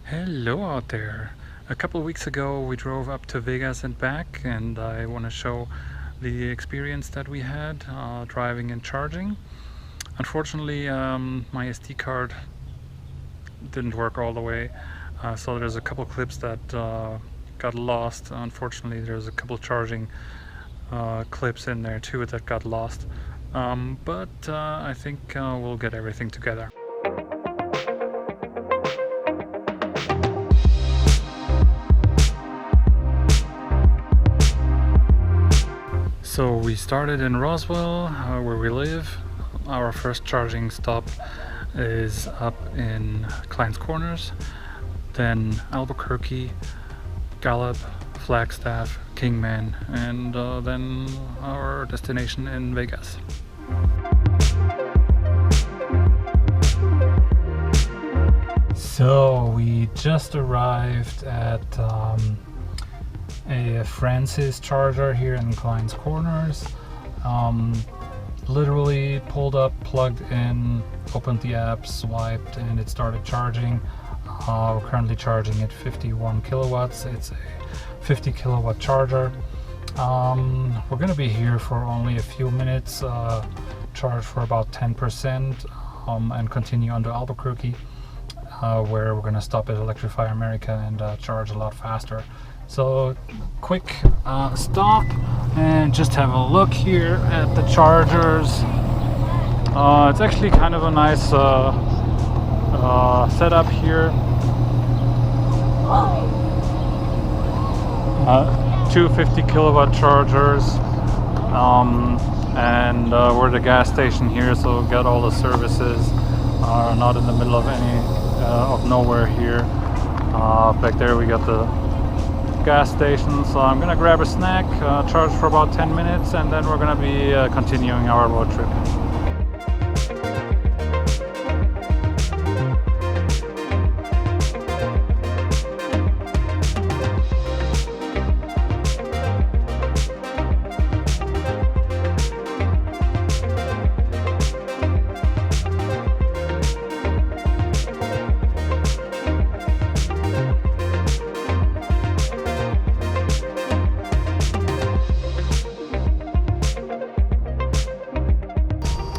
Hello out there. A couple of weeks ago we drove up to Vegas and back, and I want to show the experience that we had driving and charging. Unfortunately, my SD card didn't work all the way, so there's a couple clips that got lost. Unfortunately, there's a couple charging clips in there too that got lost, but I think we'll get everything together. So we started in Roswell, where we live. Our first charging stop is up in Clines Corners, then Albuquerque, Gallup, Flagstaff, Kingman, and then our destination in Vegas. So we just arrived at a Francis charger here in Clines Corners. Literally pulled up, plugged in, opened the app, swiped, and it started charging. We're currently charging at 51 kilowatts. It's a 50 kilowatt charger. We're gonna be here for only a few minutes, charge for about 10%, and continue on to Albuquerque, where we're gonna stop at Electrify America and charge a lot faster. So quick stop and just have a look here at the chargers. It's actually kind of a nice setup here. Two 50 kilowatt chargers, and we're at the gas station here, so we've got all the services. Not in the middle of of nowhere here. Back there we got the gas station, so I'm gonna grab a snack, charge for about 10 minutes, and then we're gonna be continuing our road trip.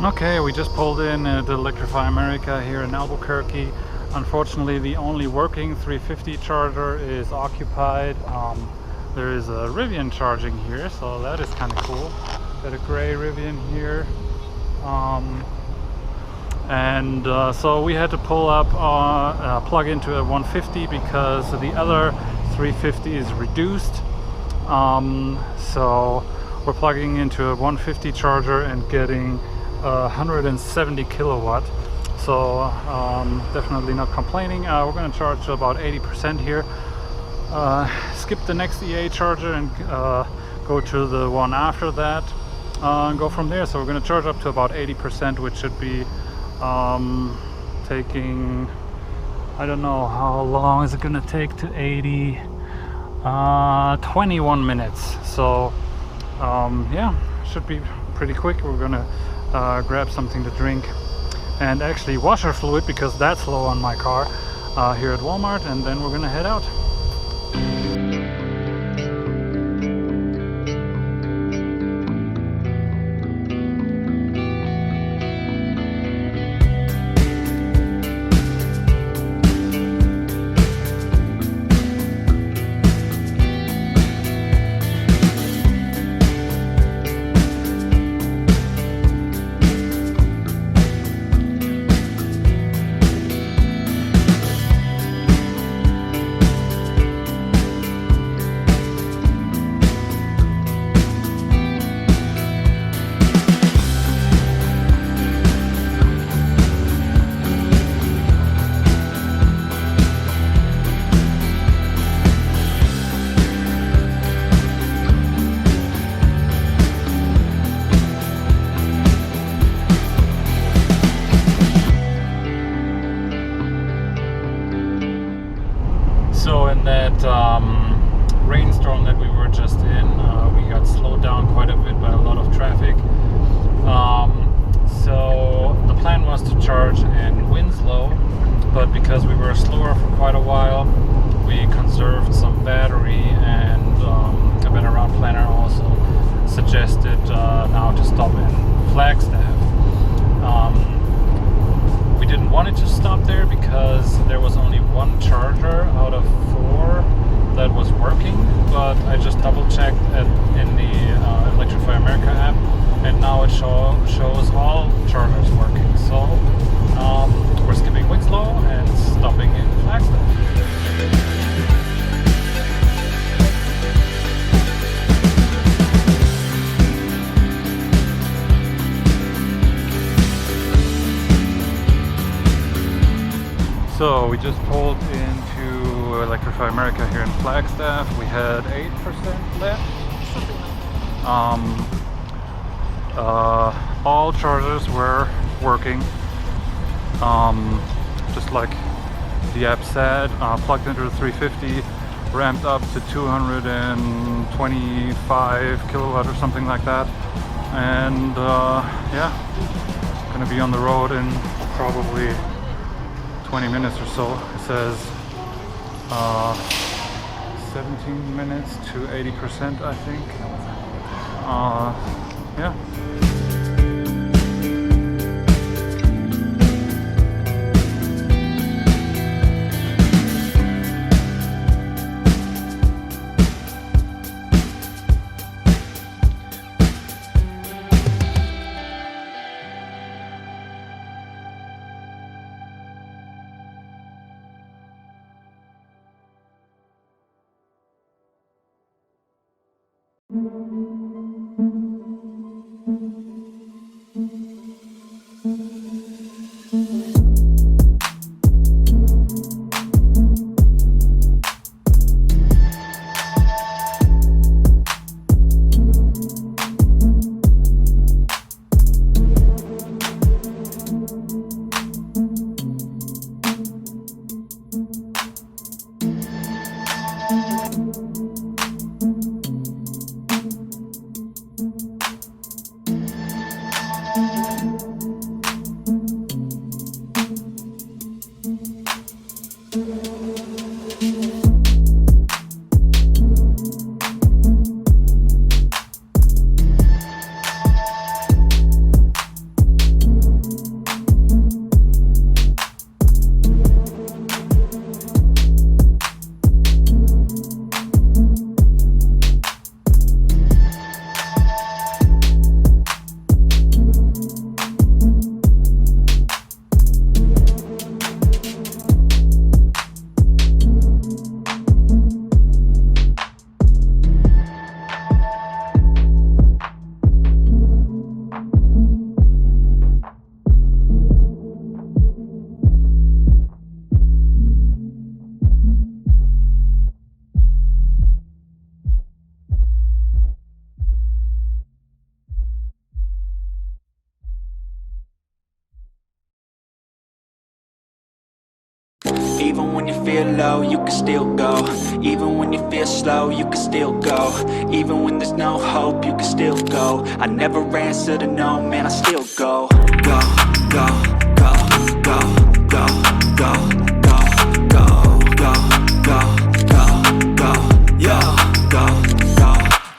Okay, we just pulled in at Electrify America here in Albuquerque. Unfortunately, the only working 350 charger is occupied. There is a Rivian charging here, so that is kind of cool. Got a gray Rivian here. So we had to pull up, plug into a 150 because the other 350 is reduced. So we're plugging into a 150 charger and getting 170 kilowatt, so definitely not complaining. We're going to charge to about 80% here, skip the next EA charger and go to the one after that, and go from there. So we're going to charge up to about 80%, which should be taking, I don't know how long is it going to take to 80, 21 minutes. So yeah, should be pretty quick. We're going to grab something to drink and actually washer fluid, because that's low on my car, here at Walmart, and then we're gonna head out. So in that rainstorm that we were just in, we got slowed down quite a bit by a lot of traffic. So the plan was to charge in Winslow, but because we were slower for quite a while, conserved some battery, and a better route planner also suggested now to stop in Flagstaff. We didn't want it to stop there because there was only one charger out of 4 that was working, but I just double checked in the Electrify America app, and now it shows all chargers working. So we're skipping Winslow and stopping in Flagstaff. So we just pulled into Electrify America here in Flagstaff. We had 8% left. Something like that. All chargers were working, just like the app said. Plugged into the 350, ramped up to 225 kilowatt or something like that, and yeah, gonna be on the road in probably 20 minutes or so. It says 17 minutes to 80%, I think. Yeah. Even when you feel low, you can still go. Even when you feel slow, you can still go. Even when there's no hope, you can still go. I never answer to no, man, I still go. Go, go, go, go, go, go, go, go, go, go, go, go, yo, go, go,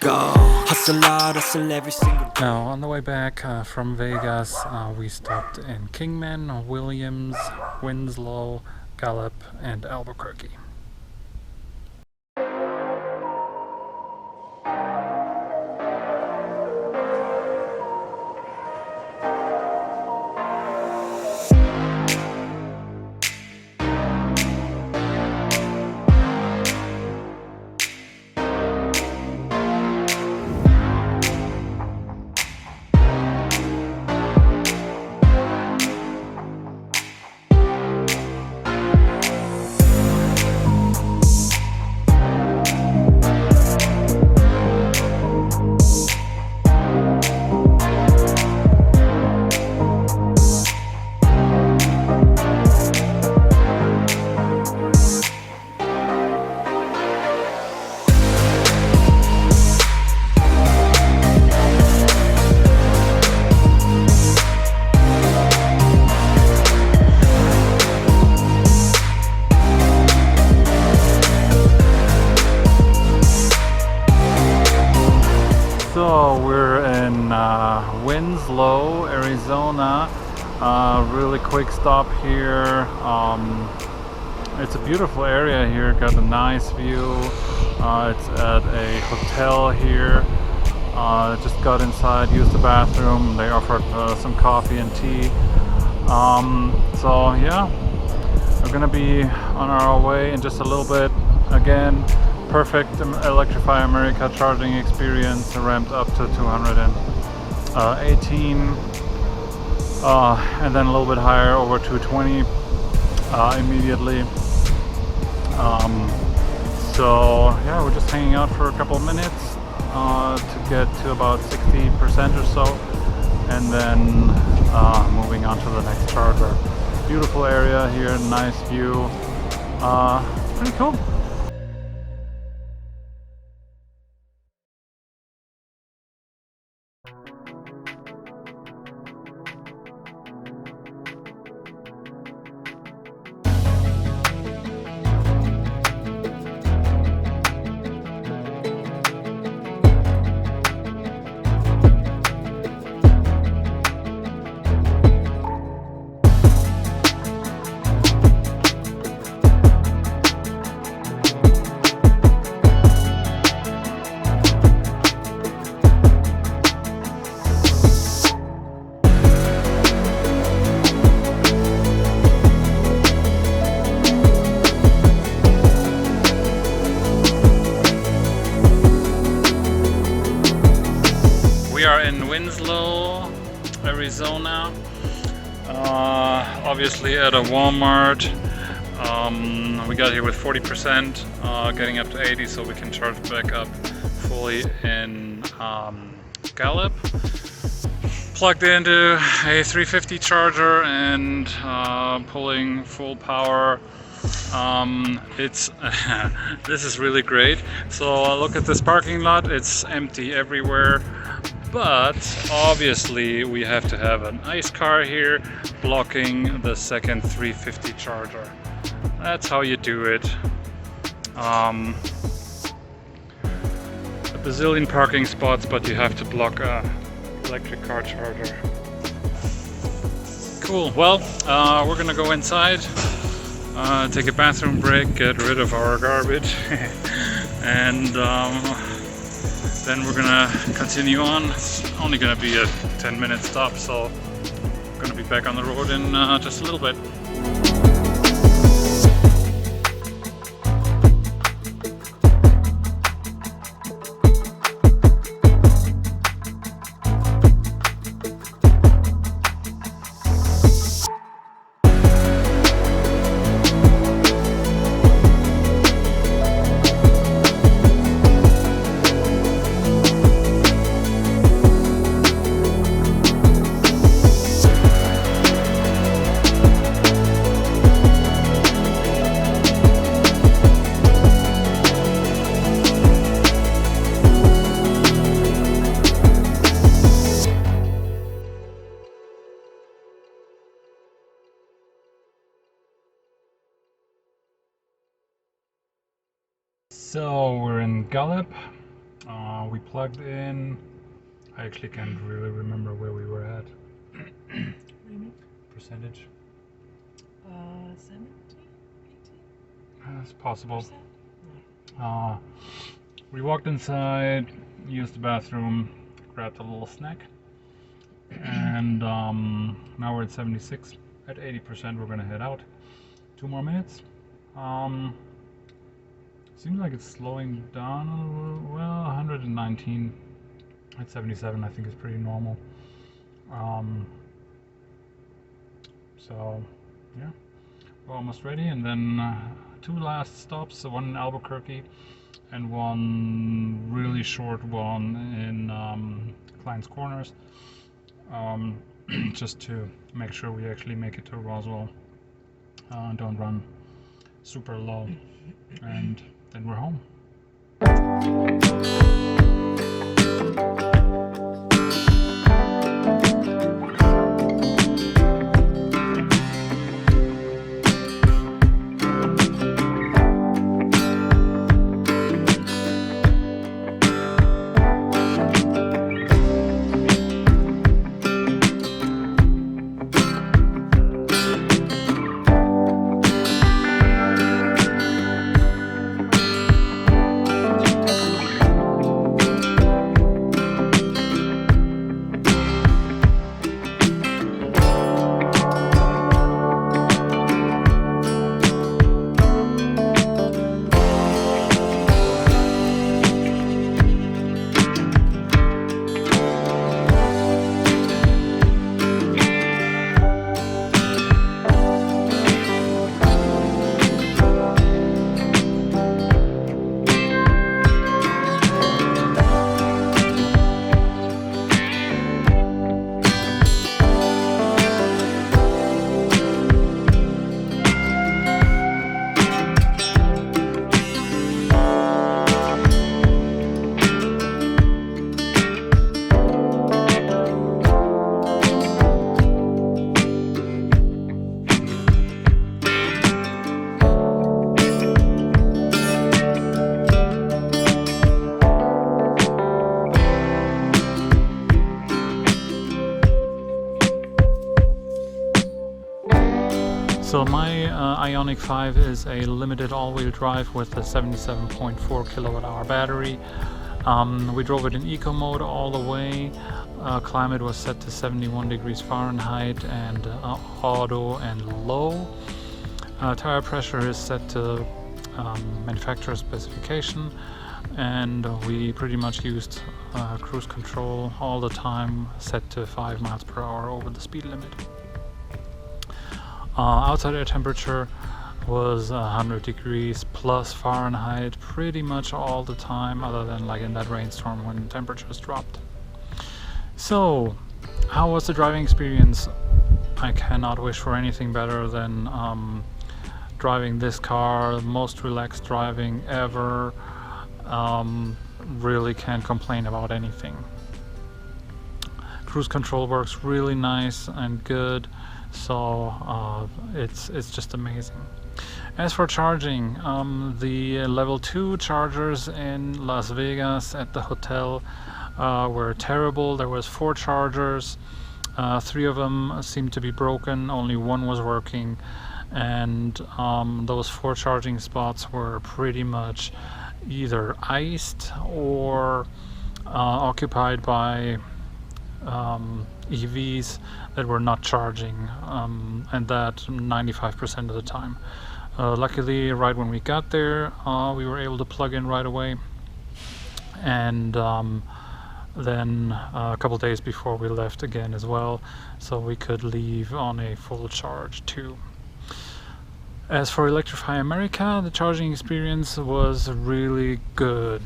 go. Hustle hard, hustle every single day. Now on the way back from Vegas, we stopped in Kingman, Williams, Winslow, Gallup and Albuquerque. Winslow, Arizona. Really quick stop here. It's a beautiful area here, got a nice view. It's at a hotel here. Just got inside, used the bathroom. They offered some coffee and tea. So yeah, we're gonna be on our way in just a little bit. Again, perfect Electrify America charging experience, ramped up to 218, and then a little bit higher over 220 immediately. So yeah, we're just hanging out for a couple of minutes to get to about 60% or so, and then moving on to the next charger. Beautiful area here, nice view, pretty cool. We are in Winslow, Arizona, obviously at a Walmart. We got here with 40%, getting up to 80, so we can charge back up fully in Gallup. Plugged into a 350 charger and pulling full power. It's this is really great. So look at this parking lot, it's empty everywhere. But obviously we have to have an ICE car here blocking the second 350 charger. That's how you do it. A bazillion parking spots, but you have to block a electric car charger. Cool. Well, we're gonna go inside, take a bathroom break, get rid of our garbage, and then we're gonna continue on. It's only gonna be a 10-minute stop, so I'm gonna be back on the road in just a little bit. So we're in Gallup. We plugged in. I actually can't really remember where we were at. What do you mean? Percentage? 70, 80%? It's possible. We walked inside, used the bathroom, grabbed a little snack, and now we're at 76. At 80%, we're gonna head out. 2 more minutes. Seems like it's slowing down a little. Well, 119 at 77 I think is pretty normal. So yeah, we're almost ready, and then 2 last stops, so one in Albuquerque and one really short one in Clines Corners, just to make sure we actually make it to Roswell, don't run super low, and then we're home. Ioniq 5 is a limited all-wheel drive with a 77.4 kilowatt-hour battery. We drove it in eco mode all the way. Climate was set to 71 degrees Fahrenheit and auto and low. Tire pressure is set to manufacturer specification, and we pretty much used cruise control all the time, set to 5 miles per hour over the speed limit. Outside air temperature was 100 degrees plus Fahrenheit pretty much all the time, other than like in that rainstorm when temperatures dropped. So, how was the driving experience? I cannot wish for anything better than driving this car. Most relaxed driving ever. Really can't complain about anything. Cruise control works really nice and good, so it's just amazing. As for charging, the level 2 chargers in Las Vegas at the hotel were terrible. There was 4 chargers, 3 of them seemed to be broken, only 1 was working, and those 4 charging spots were pretty much either iced or occupied by EVs that were not charging, and that 95% of the time. Luckily, right when we got there, we were able to plug in right away, and then a couple days before we left again as well, so we could leave on a full charge too. As for Electrify America, the charging experience was really good.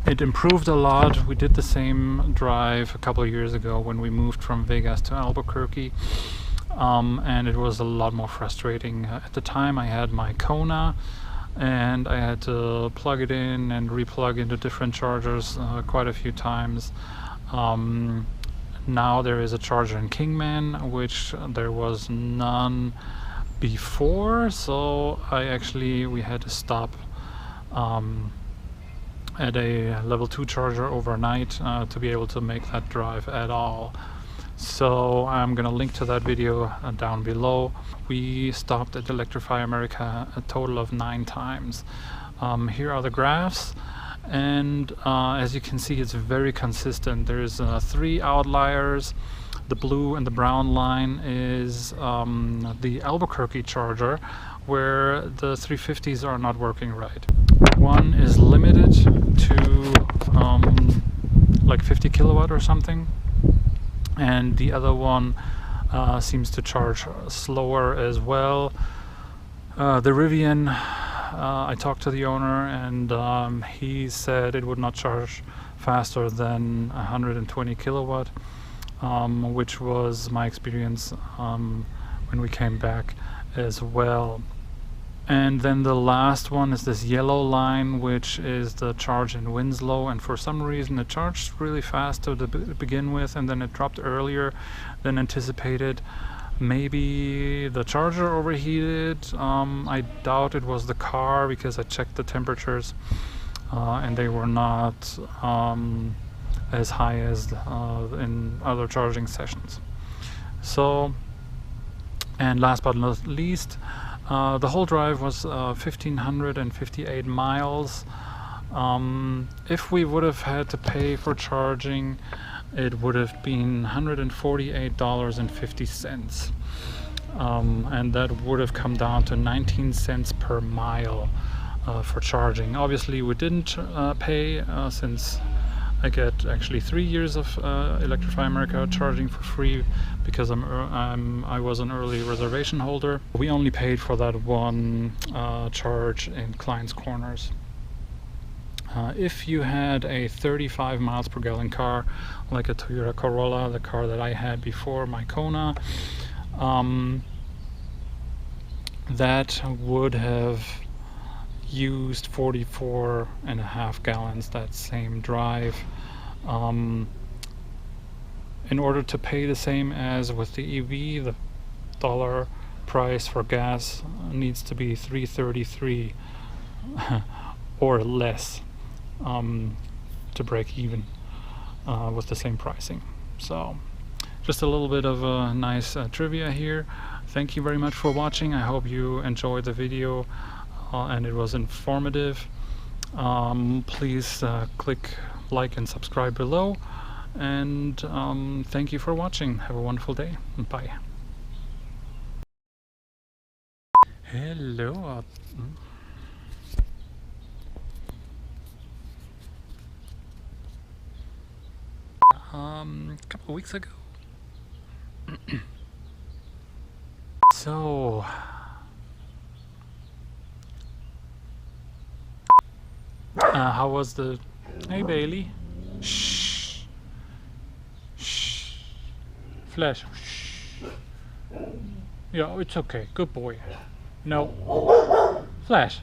It improved a lot. We did the same drive a couple of years ago when we moved from Vegas to Albuquerque, and it was a lot more frustrating. At the time I had my Kona, and I had to plug it in and replug into different chargers quite a few times. Now there is a charger in Kingman, which there was none before, so we had to stop at a level 2 charger overnight to be able to make that drive at all. So I'm gonna link to that video down below. We stopped at Electrify America a total of 9 times. Here are the graphs, and as you can see, it's very consistent. There's 3 outliers. The blue and the brown line is the Albuquerque charger, where the 350s are not working right. One is limited to like 50 kilowatt or something, and the other one seems to charge slower as well. The Rivian, I talked to the owner, and he said it would not charge faster than 120 kilowatt, which was my experience when we came back as well. And then the last one is this yellow line, which is the charge in Winslow, and for some reason it charged really fast to begin with, and then it dropped earlier than anticipated. Maybe the charger overheated. I doubt it was the car, because I checked the temperatures and they were not as high as in other charging sessions. So, and last but not least, the whole drive was 1,558 miles. If we would have had to pay for charging, it would have been $148.50, and that would have come down to 19 cents per mile for charging. Obviously we didn't pay since I get actually 3 years of Electrify America charging for free, because I was an early reservation holder. We only paid for that one charge in Clines Corners. If you had a 35 miles per gallon car, like a Toyota Corolla, the car that I had before my Kona, that would have used 44.5 gallons that same drive. In order to pay the same as with the EV, the dollar price for gas needs to be $3.33 or less to break even with the same pricing. So just a little bit of a nice trivia here. thank you very much for watching. I hope you enjoyed the video and it was informative. Please click like and subscribe below, and thank you for watching. Have a wonderful day. Bye. Hello. A couple of weeks ago. So how was the... Hey Bailey. Shh. Shh. Flash. Shh. Yeah, it's okay. Good boy. No. Flash.